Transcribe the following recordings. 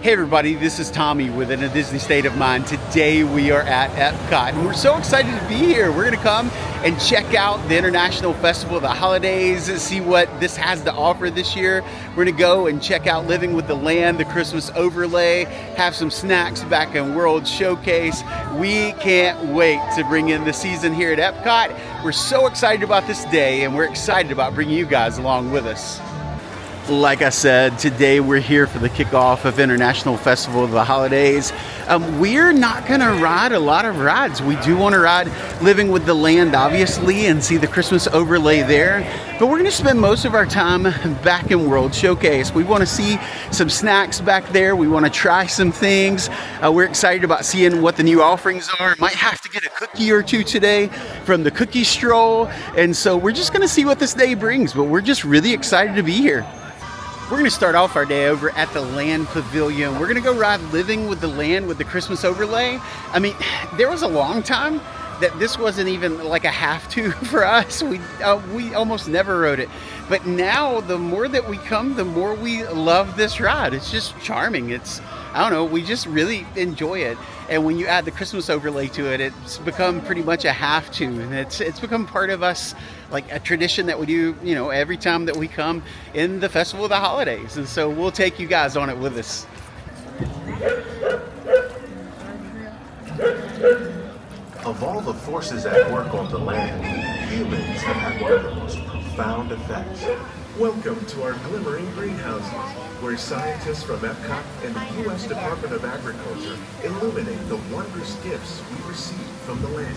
Hey everybody, this is Tommy with In a Disney State of Mind. Today we are at Epcot and we're so excited to be here. We're gonna come and check out the International Festival of the Holidays, see what this has to offer this year. We're gonna go and check out Living with the Land, the Christmas overlay, have some snacks back in World Showcase. We can't wait to bring in the season here at Epcot. We're so excited about this day and we're excited about bringing you guys along with us. Like I said, today we're here for the kickoff of International Festival of the Holidays. We're not gonna ride a lot of rides. We do wanna ride Living with the Land, obviously, and see the Christmas overlay there. But we're gonna spend most of our time back in World Showcase. We wanna see some snacks back there. We wanna try some things. We're excited about seeing what the new offerings are. Might have to get a cookie or two today from the Cookie Stroll. And so we're just gonna see what this day brings, but we're just really excited to be here. We're going to start off our day over at the Land Pavilion. We're going to go ride Living with the Land with the Christmas overlay. I mean, there was a long time that this wasn't even like a have to for us. We almost never rode it. But now the more that we come, the more we love this ride. It's just charming. I don't know, we just really enjoy it. And when you add the Christmas overlay to it, it's become pretty much a have to. And it's become part of us, like a tradition that we do, you know, every time that we come in the Festival of the Holidays. And so we'll take you guys on it with us. Of all the forces at work on the land, humans have had one of the most profound effects. Welcome to our glimmering greenhouses, where scientists from Epcot and the U.S. Department of Agriculture illuminate the wondrous gifts we receive from the land.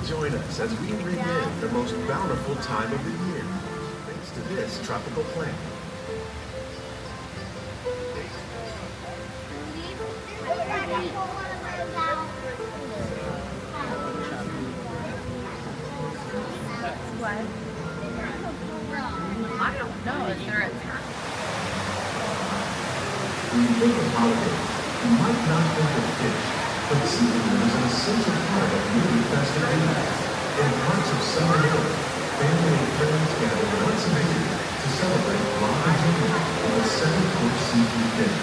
Join us as we bring in the most bountiful time of the year, thanks to this tropical plant. I don't know if they're at When you think of holidays, you might not think of fish, but seafood is an essential part of many festive meals. In parts of summer Hill, family and friends gather once a year to celebrate Rocky Jr. with a 7-course seafood dinner.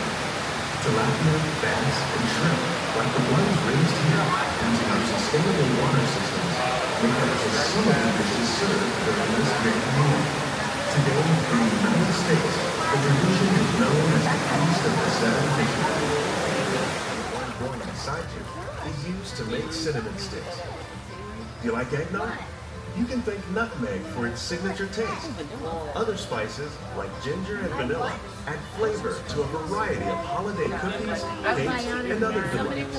Tilapia, bass, and shrimp, like the ones raised here using our sustainable water systems, make up just some of the dishes served during this great meal. Today, in the United States, the tradition is known as the Feast of the Seven Fishes. The one growing beside you is used to make cinnamon sticks. Do you like eggnog? You can thank nutmeg for its signature taste. Other spices, like ginger and vanilla, add flavor to a variety of holiday cookies, cakes, and other delights.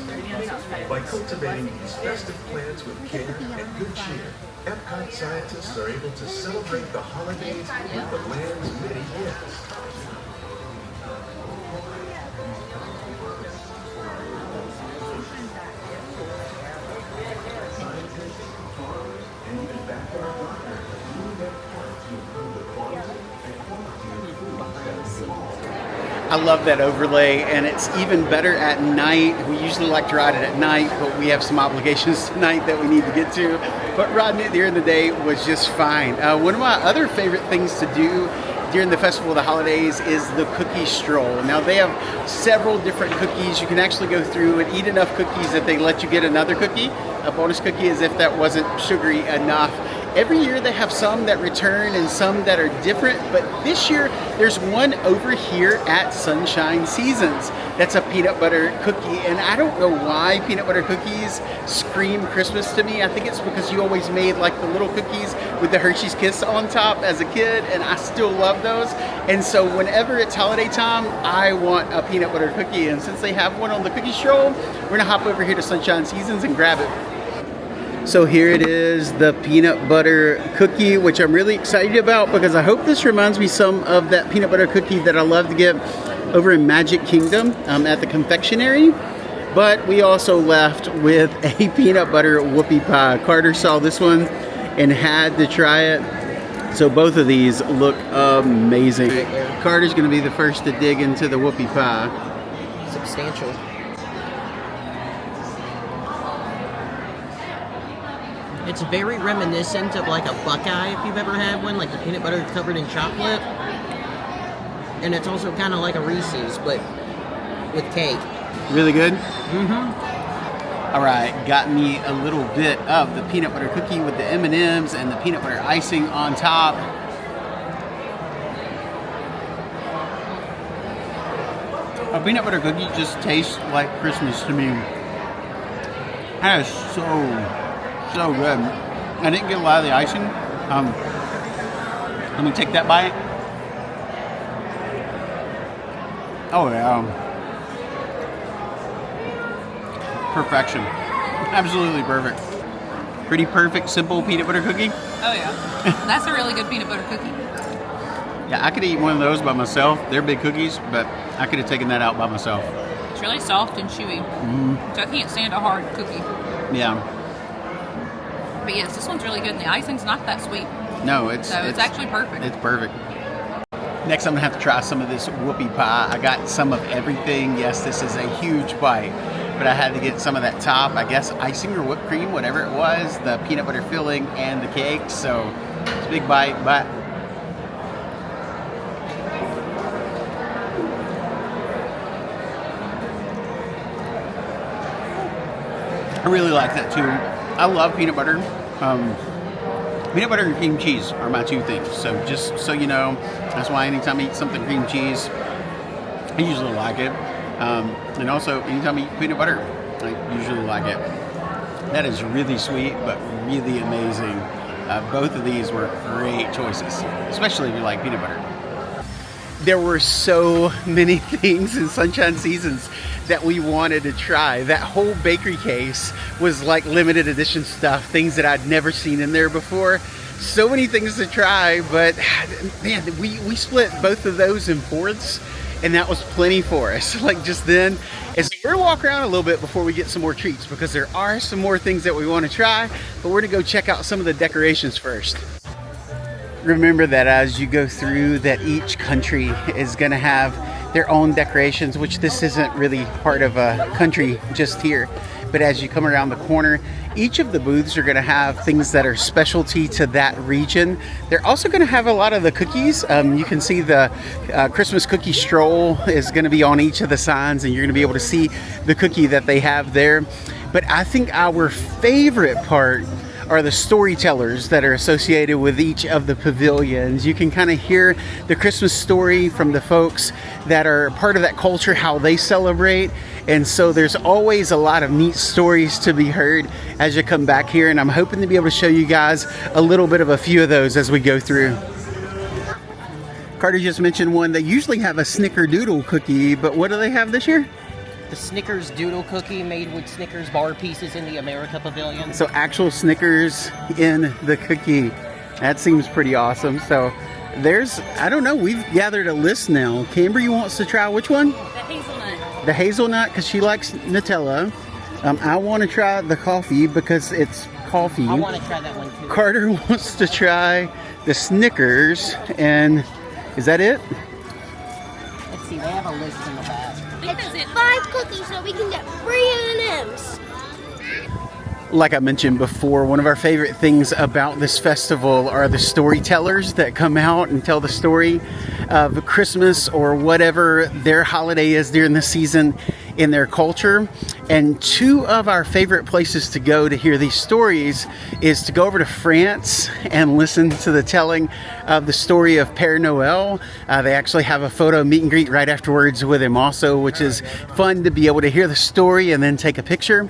By cultivating these festive plants with care and good cheer, Epcot scientists are able to celebrate the holidays with the land's many gifts. I love that overlay, and it's even better at night. We usually like to ride it at night, but we have some obligations tonight that we need to get to. But riding it during the day was just fine. One of my other favorite things to do during the Festival of the Holidays is the Cookie Stroll. Now they have several different cookies. You can actually go through and eat enough cookies that they let you get another cookie, a bonus cookie, as if that wasn't sugary enough. Every year they have some that return and some that are different, but this year there's one over here at Sunshine Seasons that's a peanut butter cookie, and I don't know why peanut butter cookies scream Christmas to me. I think it's because you always made like the little cookies with the Hershey's Kiss on top as a kid, and I still love those. And so whenever it's holiday time, I want a peanut butter cookie, and since they have one on the Cookie Stroll, we're gonna hop over here to Sunshine Seasons and grab it. So here it is, the peanut butter cookie, which I'm really excited about because I hope this reminds me some of that peanut butter cookie that I love to get over in Magic Kingdom at the confectionery. But we also left with a peanut butter whoopie pie. Carter saw this one and had to try it. So both of these look amazing. Carter's gonna be the first to dig into the whoopie pie. Substantial. It's very reminiscent of like a Buckeye, if you've ever had one, like the peanut butter covered in chocolate. And it's also kind of like a Reese's, but with cake. Really good? All right, got me a little bit of the peanut butter cookie with the M&Ms and the peanut butter icing on top. A peanut butter cookie just tastes like Christmas to me. That is so good. I didn't get a lot of the icing. Let me take that bite. Oh yeah. Perfection. Absolutely perfect. Pretty perfect, simple peanut butter cookie. Oh yeah, that's a really good peanut butter cookie. Yeah, I could eat one of those by myself. They're big cookies, but I could have taken that out by myself. It's really soft and chewy. So I can't stand a hard cookie. Yeah. But yes, this one's really good, and the icing's not that sweet. No, it's actually perfect. It's perfect. Next, I'm gonna have to try some of this whoopie pie. I got some of everything. Yes, this is a huge bite, but I had to get some of that top, I guess, icing or whipped cream, whatever it was, the peanut butter filling and the cake. So it's a big bite, but I really like that too. I love peanut butter. Peanut butter and cream cheese are my two things. So just so you know, that's why anytime I eat something cream cheese, I usually like it. And also, anytime I eat peanut butter, I usually like it. That is really sweet, but really amazing. Both of these were great choices, especially if you like peanut butter. There were so many things in Sunshine Seasons that we wanted to try. That whole bakery case was like limited edition stuff, things that I'd never seen in there before. So many things to try, but man, we split both of those in fourths, and that was plenty for us. Like just then, and so we're gonna walk around a little bit before we get some more treats, because there are some more things that we want to try, but we're gonna go check out some of the decorations first. Remember that as you go through, that each country is going to have their own decorations, which this isn't really part of a country just here. But as you come around the corner, each of the booths are going to have things that are specialty to that region. They're also going to have a lot of the cookies. You can see the Christmas Cookie Stroll is going to be on each of the signs, and you're going to be able to see the cookie that they have there. But I think our favorite part are the storytellers that are associated with each of the pavilions. You can kind of hear the Christmas story from the folks that are part of that culture, how they celebrate. And so there's always a lot of neat stories to be heard as you come back here. And I'm hoping to be able to show you guys a little bit of a few of those as we go through. Carter just mentioned one. They usually have a Snickerdoodle cookie, but what do they have this year? The Snickers Doodle cookie made with Snickers bar pieces in the America Pavilion. So actual Snickers in the cookie. That seems pretty awesome. So there's, I don't know, we've gathered a list now. Cambry wants to try which one? The hazelnut. The hazelnut, because she likes Nutella. I want to try the coffee because it's coffee. I want to try that one too. Carter wants to try the Snickers. And is that it? Let's see, they have a list in the back. It's 5 cookies, so we can get free M&Ms. Like I mentioned before, one of our favorite things about this festival are the storytellers that come out and tell the story of Christmas or whatever their holiday is during the season in their culture. And two of our favorite places to go to hear these stories is to go over to France and listen to the telling of the story of Père Noël. They actually have a photo meet and greet right afterwards with him also, which is fun to be able to hear the story and then take a picture.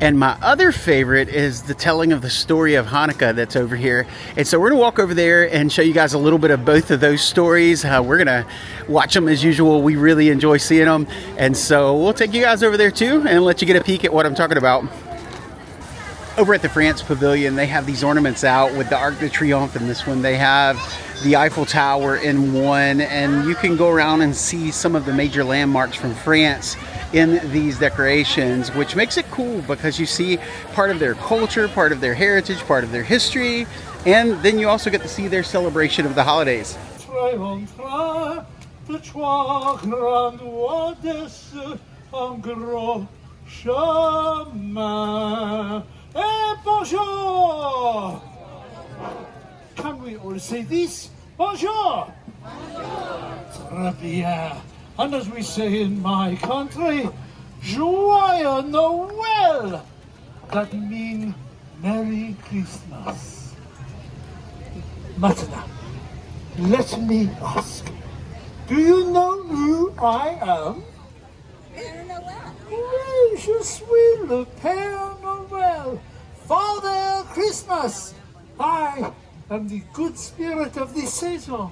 And my other favorite is the telling of the story of Hanukkah that's over here. And so we're gonna walk over there and show you guys a little bit of both of those stories. We're gonna watch them as usual. We really enjoy seeing them. And so we'll take you guys over there too and let you get a peek at what I'm talking about. Over at the France Pavilion, they have these ornaments out with the Arc de Triomphe in this one. They have the Eiffel Tower in one, and you can go around and see some of the major landmarks from France in these decorations, which makes it cool because you see part of their culture, part of their heritage, part of their history, and then you also get to see their celebration of the holidays. Bonjour! Can we all say this? Bonjour! Très bien. And as we say in my country, Joyeux Noël! That means Merry Christmas. Maintenant, let me ask, do you know who I am? Père Noël. Oui, je suis le Père Noël, Father Christmas. I am the good spirit of this season.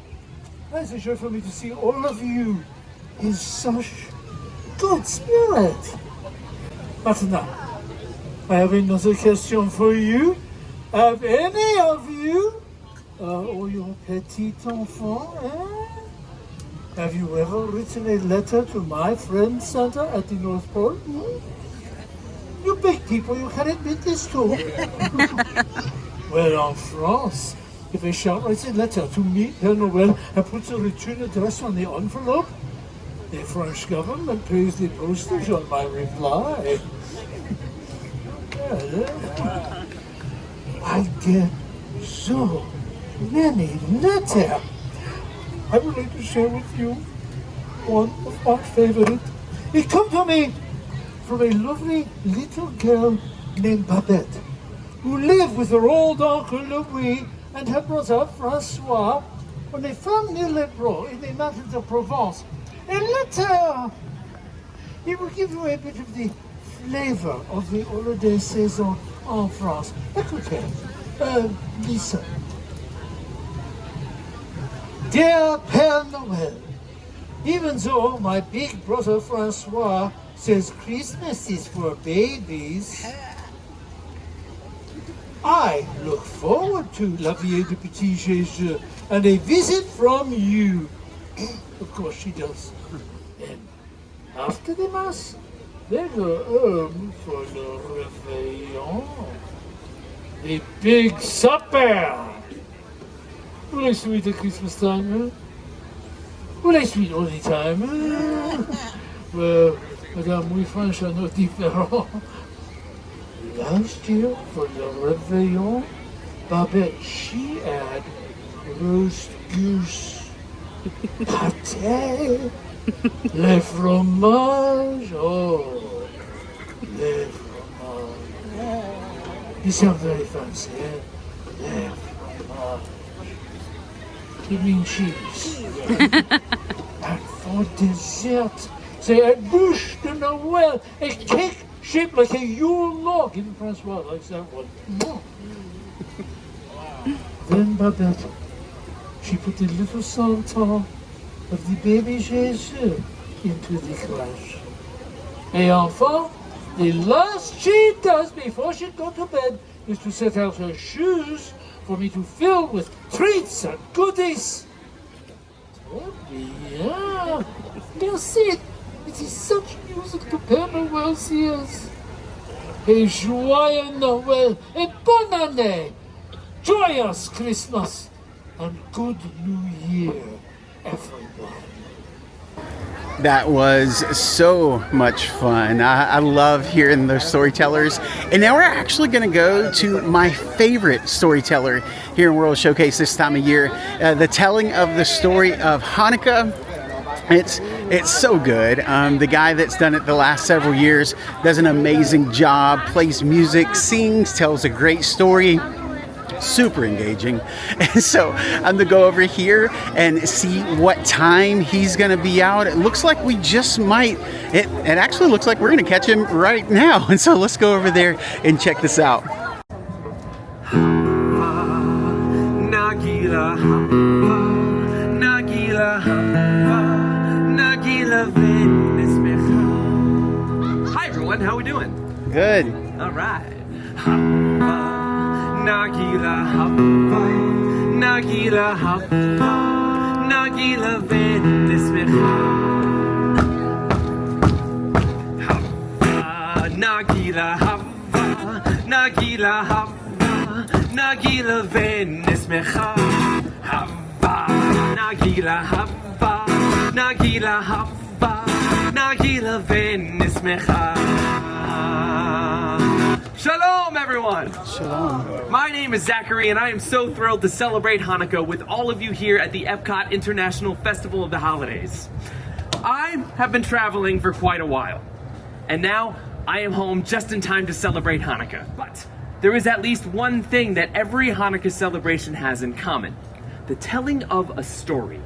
It's a joy for me to see all of you in such good spirit. Maintenant, I have another question for you. Have any of you, or your petit enfant, have you ever written a letter to my friend Santa at the North Pole? You big people, you can admit this too. Well, in France, if a child writes a letter to me, Père Noël, and puts a return address on the envelope, the French government pays the postage on my reply. I get so many letters. I would like to share with you one of my favorite. It comes to me from a lovely little girl named Babette, who lived with her old uncle Louis and her brother Francois when they found near Les Bros in the mountains of Provence. A letter! It will give you a bit of the flavor of the holiday season en France. Écoutez, listen. Dear Père Noël, even though my big brother Francois says Christmas is for babies, I look forward to La Vieille de Petit Jésus and a visit from you. Of course she does. And after the Mass, they go home for le réveillon. The big supper. Well, I sweet at Christmas time, huh? Well, I sweet all the time, huh? Well, Madame, we French are not different. Last year, for the réveillon, Babette, she had roast goose, pâté, le fromage, oh, le fromage. You sound very fancy, eh? Le fromage. It means cheese. And for dessert, they had bûche de Noël, a cake shaped like a Yule log. Even Francois likes that one. Then Babette, she put the little Santa of the baby Jesus into the crèche. Et enfin, the last she does before she goes to bed is to set out her shoes for me to fill with treats and goodies. Très bien. Merci. It is such music to Père Noël seers. Et joyeux Noël et bonne année. Joyous Christmas and good New Year, everyone. That was so much fun. I love hearing the storytellers. And now we're actually going to go to my favorite storyteller here in World Showcase this time of year. The telling of the story of Hanukkah. It's so good. The guy that's done it the last several years does an amazing job, plays music, sings, tells a great story. Super engaging. And so I'm gonna go over here and see what time he's gonna be out. It looks like we just might, it actually looks like we're gonna catch him right now. And so let's go over there and check this out. Hi everyone, how we doing? Good. All right. Nagila hava, Nagila hava, Nagila venismecha. Hava, Nagila hava, Nagila hava, Nagila venismecha. Hava, Nagila hava, Nagila hava, Nagila venismecha. Shalom, everyone! Shalom. My name is Zachary, and I am so thrilled to celebrate Hanukkah with all of you here at the Epcot International Festival of the Holidays. I have been traveling for quite a while, and now I am home just in time to celebrate Hanukkah. But there is at least one thing that every Hanukkah celebration has in common: the telling of a story.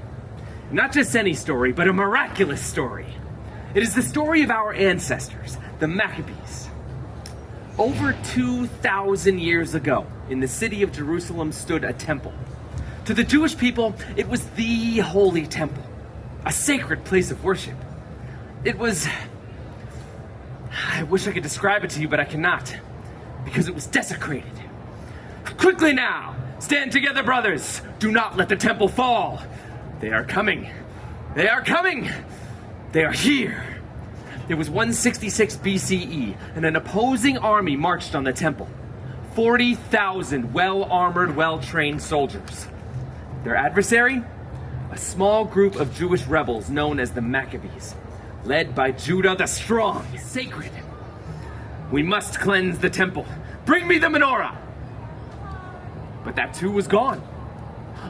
Not just any story, but a miraculous story. It is the story of our ancestors, the Maccabees. Over 2,000 years ago, in the city of Jerusalem stood a temple. To the Jewish people, it was the holy temple, a sacred place of worship. It was... I wish I could describe it to you, but I cannot, because it was desecrated. Quickly now! Stand together, brothers! Do not let the temple fall! They are coming! They are coming! They are here! It was 166 BCE, and an opposing army marched on the temple. 40,000 well-armored, well-trained soldiers. Their adversary? A small group of Jewish rebels known as the Maccabees, led by Judah the Strong. Sacred. We must cleanse the temple. Bring me the menorah! But that too was gone.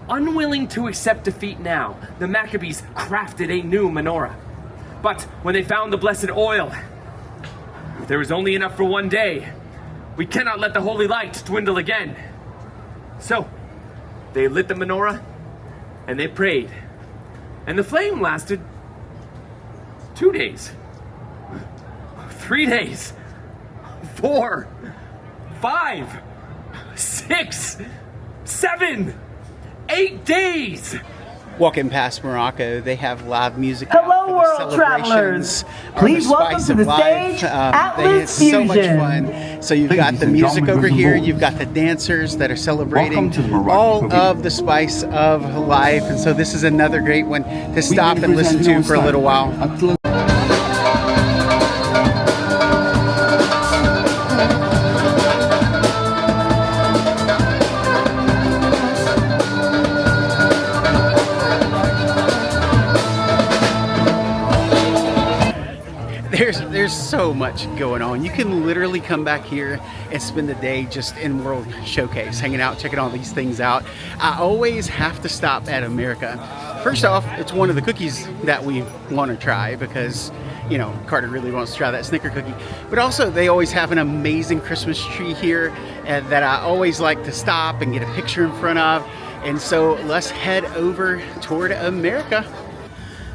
Unwilling to accept defeat now, the Maccabees crafted a new menorah. But when they found the blessed oil, there was only enough for one day. We cannot let the holy light dwindle again. So, they lit the menorah, and they prayed. And the flame lasted 2 days, 3 days, 4, 5, 6, 7, 8 days. Walking past Morocco, they have live music. Hello, world travelers! Please welcome to the stage, Atlas It's so much Fusion. fun. So you've got the music over here, you've got the dancers that are celebrating all of the spice of life. And so this is another great one to stop and listen to for a little while. There's so much going on. You can literally come back here and spend the day just in World Showcase, hanging out, checking all these things out. I always have to stop at America. First off, it's one of the cookies that we want to try because, you know, Carter really wants to try that Snicker cookie. But also, they always have an amazing Christmas tree here that I always like to stop and get a picture in front of. And so let's head over toward America.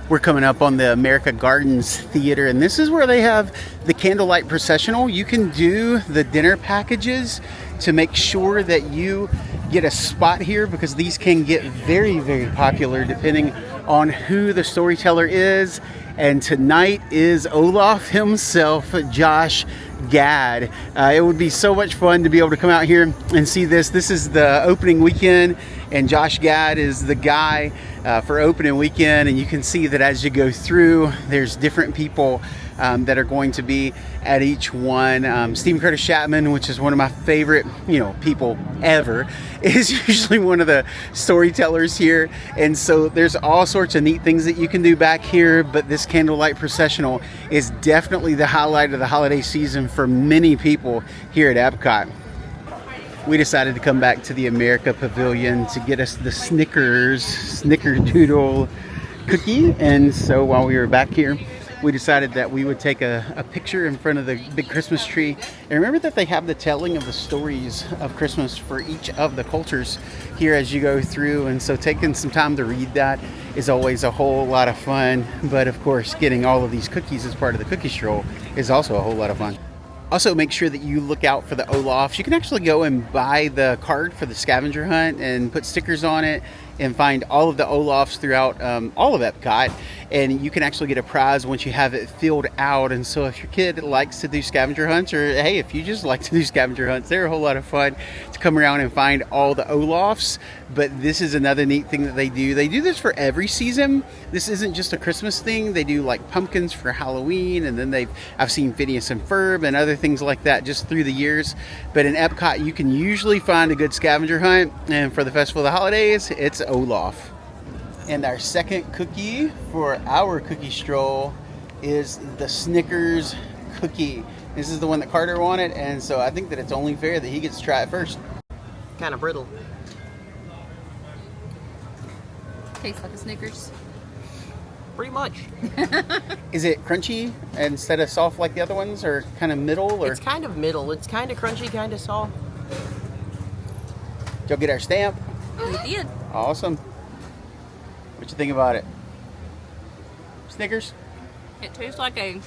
We're coming up on the America Gardens Theater, and this is where they have the candlelight processional. You can do the dinner packages to make sure that you get a spot here, because these can get very, very popular depending on who the storyteller is. And tonight is Olaf himself, Josh Gad. It would be so much fun to be able to come out here and see this. This is the opening weekend, and Josh Gad is the guy for opening weekend. And you can see that as you go through, there's different people that are going to be at each one. Stephen Curtis Chapman, which is one of my favorite, people ever, is usually one of the storytellers here. And so there's all sorts of neat things that you can do back here, but this candlelight processional is definitely the highlight of the holiday season for many people here at Epcot. We decided to come back to the America Pavilion to get us the Snickers Snickerdoodle cookie. And so while we were back here, we decided that we would take a picture in front of the big Christmas tree. And remember that they have the telling of the stories of Christmas for each of the cultures here as you go through. And so taking some time to read that is always a whole lot of fun. But of course, getting all of these cookies as part of the Cookie Stroll is also a whole lot of fun. Also, make sure that you look out for the Olafs. You can actually go and buy the card for the scavenger hunt and put stickers on it and find all of the Olafs throughout all of Epcot. And you can actually get a prize once you have it filled out. And so if your kid likes to do scavenger hunts, or hey, if you just like to do scavenger hunts, they're a whole lot of fun to come around and find all the Olafs. But this is another neat thing that they do. They do this for every season. This isn't just a Christmas thing. They do like pumpkins for Halloween, and then I've seen Phineas and Ferb and other things like that just through the years. But in Epcot, you can usually find a good scavenger hunt. And for the Festival of the Holidays, it's Olaf. And our second cookie for our Cookie Stroll is the Snickers cookie. This is the one that Carter wanted, and so I think that it's only fair that he gets to try it first. Kind of brittle. Tastes like a Snickers. pretty much. Is it crunchy instead of soft like the other ones, or kind of middle? Or It's kind of middle. It's kind of crunchy, kind of soft. did y'all get our stamp? We did. Awesome. What you think about it? Snickers? It tastes like a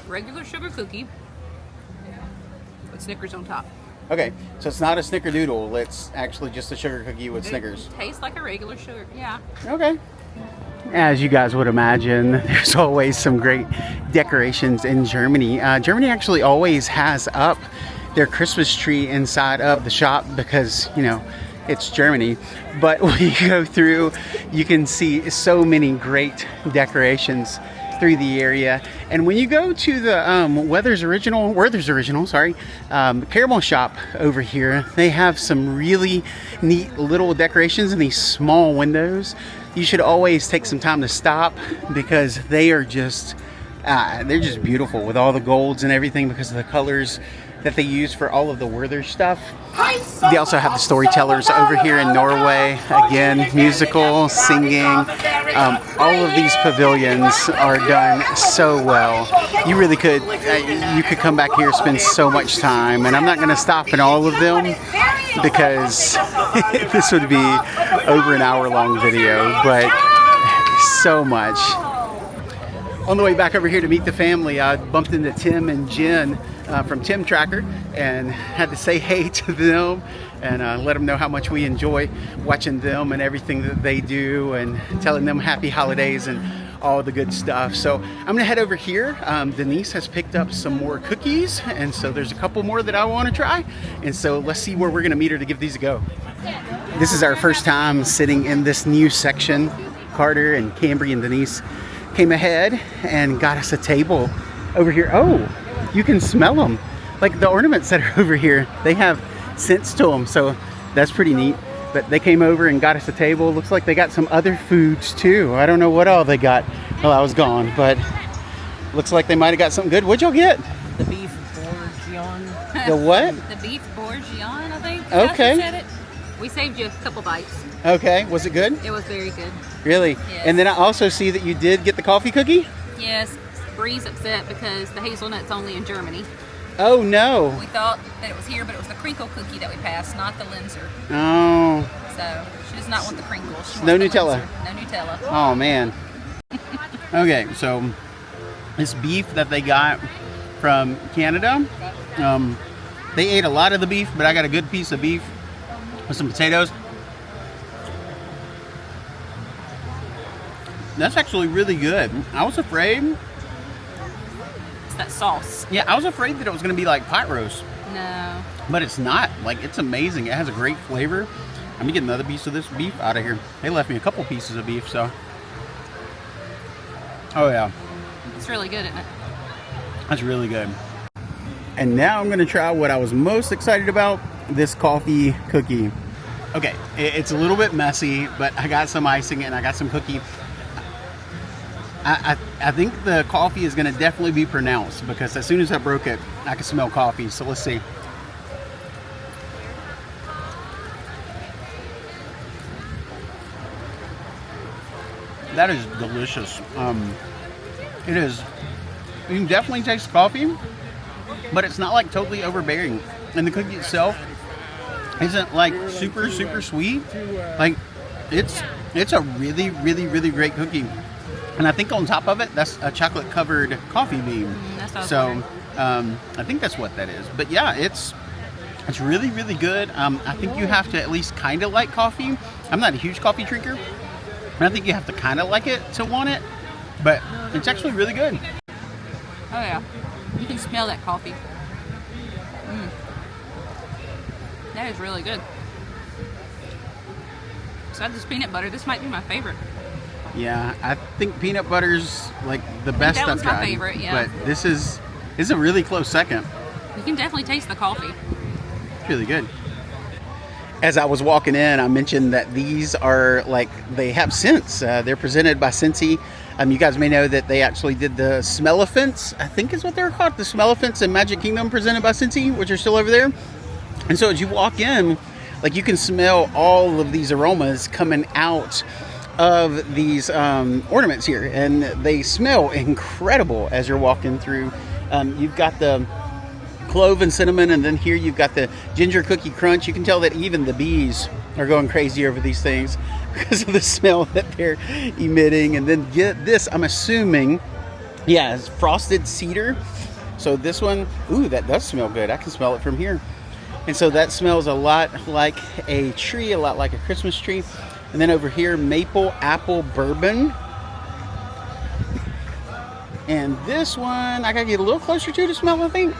regular sugar cookie with Snickers on top. Okay, so it's not a snickerdoodle. It's actually just a sugar cookie with Snickers. It tastes like a regular sugar. Yeah. Okay. As you guys would imagine, there's always some great decorations in Germany. Germany actually always has up their Christmas tree inside of the shop because, you know, it's Germany. But when you go through, you can see so many great decorations through the area. And when you go to the Werther's Original, caramel shop over here, they have some really neat little decorations in these small windows. You should always take some time to stop because they are just they're just beautiful with all the golds and everything because of the colors that they use for all of the Werther stuff. They also have the storytellers over here in Norway. Again, musical, singing. All of these pavilions are done so well. You really could, you could come back here, spend so much time. And I'm not going to stop in all of them because this would be over an hour-long video, but so much. On the way back over here to meet the family, I bumped into Tim and Jen from Tim Tracker and had to say hey to them and let them know how much we enjoy watching them and everything that they do and telling them happy holidays and all the good stuff. So I'm gonna head over here. Denise has picked up some more cookies, and so there's a couple more that I want to try, and so let's see where we're gonna meet her to give these a go. This is our first time sitting in this new section. Carter and Cambry and Denise came ahead and got us a table over here. Oh, you can smell them. Like the ornaments that are over here, they have scents to them, so that's pretty neat. But they came over and got us a table. Looks like they got some other foods too. I don't know what all they got while I was gone, but looks like they might have got something good. What'd y'all get? The beef bourguignon. The what? The beef bourguignon, I think. Okay. Said it. We saved you a couple bites. Okay, was it good? It was very good. Really? Yes. And then I also see that you did get the coffee cookie? Yes. Bree's upset because the hazelnut's only in Germany. Oh no. We thought that it was here, but it was the crinkle cookie that we passed, not the Linzer. Oh. So she does not want the crinkles. She wants No the Nutella. Linzer. No Nutella. Oh man. Okay, so this beef that they got from Canada, they ate a lot of the beef, but I got a good piece of beef with some potatoes. That's actually really good. I was afraid. It's that sauce. Yeah, I was afraid that it was going to be like pot roast. No. But it's not. Like, it's amazing. It has a great flavor. I'm going to get another piece of this beef out of here. They left me a couple pieces of beef, so. Oh, yeah. It's really good, isn't it? That's really good. And now I'm going to try what I was most excited about, this coffee cookie. Okay, it's a little bit messy, but I got some icing and I got some cookie. I think the coffee is going to definitely be pronounced because as soon as I broke it, I could smell coffee. So let's see. That is delicious. It is. You can definitely taste coffee, but it's not like totally overbearing. And the cookie itself isn't like super sweet. Like it's a really great cookie. And I think on top of it, that's a chocolate covered coffee bean. So I think that's what that is. But yeah, it's really good. I think you have to at least kind of like coffee. I'm not a huge coffee drinker, and I think you have to kind of like it to want it. But it's actually really good. Oh yeah, you can smell that coffee. That is really good. Besides this peanut butter, this might be my favorite. Yeah, I think peanut butter's like the best that I've one's my tried. favorite, yeah. But this is a really close second. You can definitely taste the coffee. It's really good. As I was walking in, I mentioned that these are like, they have scents. They're presented by Scentsy. You guys may know that they actually did the Smell-O-Fence, I think is what they're called. The Smell-O-Fence in Magic Kingdom presented by Scentsy, which are still over there. And so as you walk in, like you can smell all of these aromas coming out of these ornaments here, and they smell incredible as you're walking through. You've got the clove and cinnamon, and then here you've got the ginger cookie crunch. You can tell that even the bees are going crazy over these things because of the smell that they're emitting. And then get this, I'm assuming, yeah, it's frosted cedar. So this one, ooh, that does smell good. I can smell it from here. And so that smells a lot like a tree, a lot like a Christmas tree. And then over here, maple apple bourbon. And this one, I gotta get a little closer to smell, I think.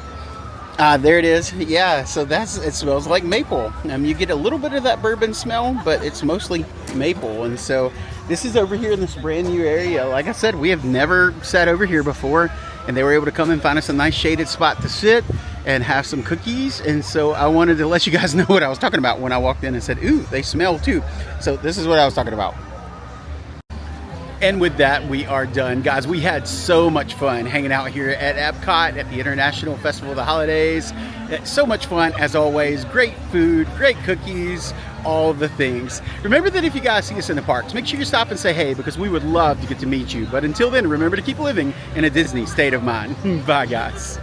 There it is. Yeah, so it smells like maple. You get a little bit of that bourbon smell, but it's mostly maple. And so this is over here in this brand new area. Like I said, we have never sat over here before, and they were able to come and find us a nice shaded spot to sit and have some cookies. And so I wanted to let you guys know what I was talking about when I walked in and said, ooh, they smell too. So this is what I was talking about. And with that, we are done. Guys, we had so much fun hanging out here at Epcot at the International Festival of the Holidays. So much fun, as always. Great food, great cookies, all the things. Remember that if you guys see us in the parks, make sure you stop and say hey, because we would love to get to meet you. But until then, remember to keep living in a Disney state of mind. Bye, guys.